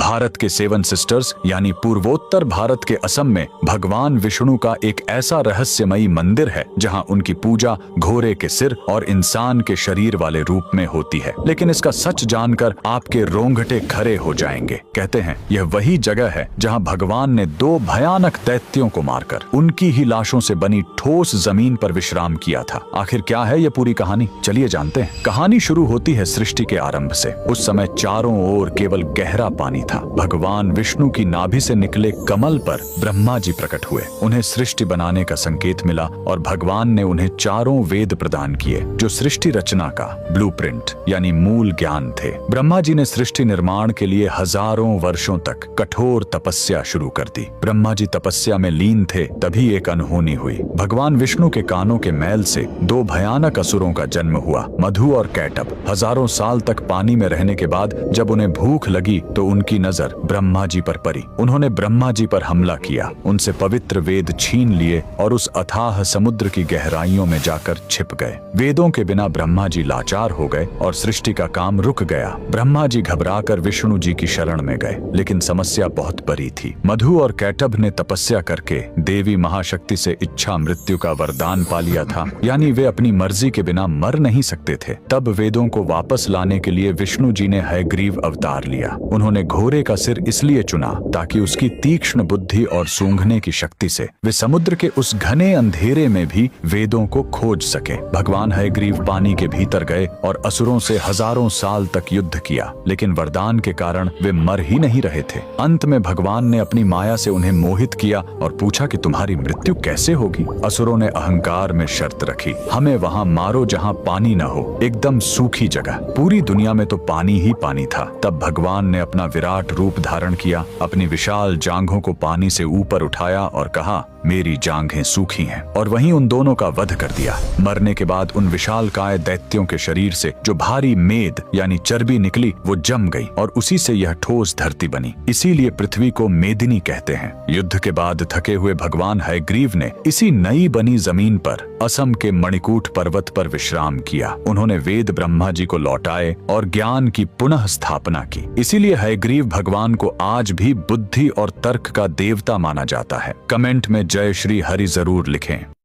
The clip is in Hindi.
भारत के सेवन सिस्टर्स यानी पूर्वोत्तर भारत के असम में भगवान विष्णु का एक ऐसा रहस्यमयी मंदिर है जहां उनकी पूजा घोड़े के सिर और इंसान के शरीर वाले रूप में होती है। लेकिन इसका सच जानकर आपके रोंगटे खड़े हो जाएंगे। कहते हैं यह वही जगह है जहां भगवान ने 2 भयानक दैत्यों को मारकर उनकी ही लाशों से बनी ठोस जमीन पर विश्राम किया था। आखिर क्या है यह पूरी कहानी, चलिए जानते हैं। कहानी शुरू होती है सृष्टि के आरंभ से। उस समय चारों ओर केवल गहरा पानी था। भगवान विष्णु की नाभि से निकले कमल पर ब्रह्मा जी प्रकट हुए। उन्हें सृष्टि बनाने का संकेत मिला और भगवान ने उन्हें चारों वेद प्रदान किए जो सृष्टि रचना का ब्लूप्रिंट यानी मूल ज्ञान थे। ब्रह्मा जी ने सृष्टि निर्माण के लिए हजारों वर्षों तक कठोर तपस्या शुरू कर दी। ब्रह्मा जी तपस्या में लीन थे, तभी एक अनहोनी हुई। भगवान विष्णु के कानों के मैल से 2 भयानक असुरों का जन्म हुआ, मधु और कैटभ। हजारों साल तक पानी में रहने के बाद जब उन्हें भूख लगी तो उनकी नजर ब्रह्मा जी पर पड़ी। उन्होंने ब्रह्मा जी पर हमला किया, उनसे पवित्र वेद छीन लिए और उस अथाह समुद्र की गहराइयों में जाकर छिप गए। वेदों के बिना ब्रह्मा जी लाचार हो गए और सृष्टि का काम रुक गया। ब्रह्मा जी घबराकर विष्णु जी की शरण में गए, लेकिन समस्या बहुत बड़ी थी। मधु और कैटभ ने तपस्या करके देवी महाशक्ति से इच्छा मृत्यु का वरदान पा लिया था, यानी वे अपनी मर्जी के बिना मर नहीं सकते थे। तब वेदों को वापस लाने के लिए विष्णु जी ने हयग्रीव अवतार लिया। उन्होंने घोड़े का सिर इसलिए चुना ताकि उसकी तीक्ष्ण बुद्धि और सूंघने की शक्ति से वे समुद्र के उस घने अंधेरे में भी वेदों को खोज सके। भगवान हयग्रीव पानी के भीतर गए और असुरों से हजारों साल तक युद्ध किया, लेकिन वरदान के कारण वे मर ही नहीं रहे थे। अंत में भगवान ने अपनी माया से उन्हें मोहित किया और पूछा कि तुम्हारी मृत्यु कैसे होगी। असुरों ने अहंकार में शर्त रखी, हमें वहां मारो जहां पानी न हो, एकदम सूखी जगह। पूरी दुनिया में तो पानी ही पानी था। तब भगवान ने अपना विराट रूप धारण किया, अपनी विशाल जांघों को पानी से ऊपर उठाया और कहा, मेरी जांघें सूखी हैं, और वहीं उन दोनों का वध कर दिया। मरने के बाद उन विशालकाय दैत्यों के शरीर से जो भारी मेद यानी चर्बी निकली वो जम गई और उसी से यह ठोस धरती बनी। इसीलिए पृथ्वी को मेदिनी कहते हैं। युद्ध के बाद थके हुए भगवान हयग्रीव ने इसी नई बनी जमीन पर असम के मणिकूट पर्वत पर विश्राम किया। उन्होंने वेद ब्रह्मा जी को लौटाए और ज्ञान की पुनः स्थापना की। इसीलिए हयग्रीव भगवान को आज भी बुद्धि और तर्क का देवता माना जाता है। कमेंट में जय श्री हरि जरूर लिखें।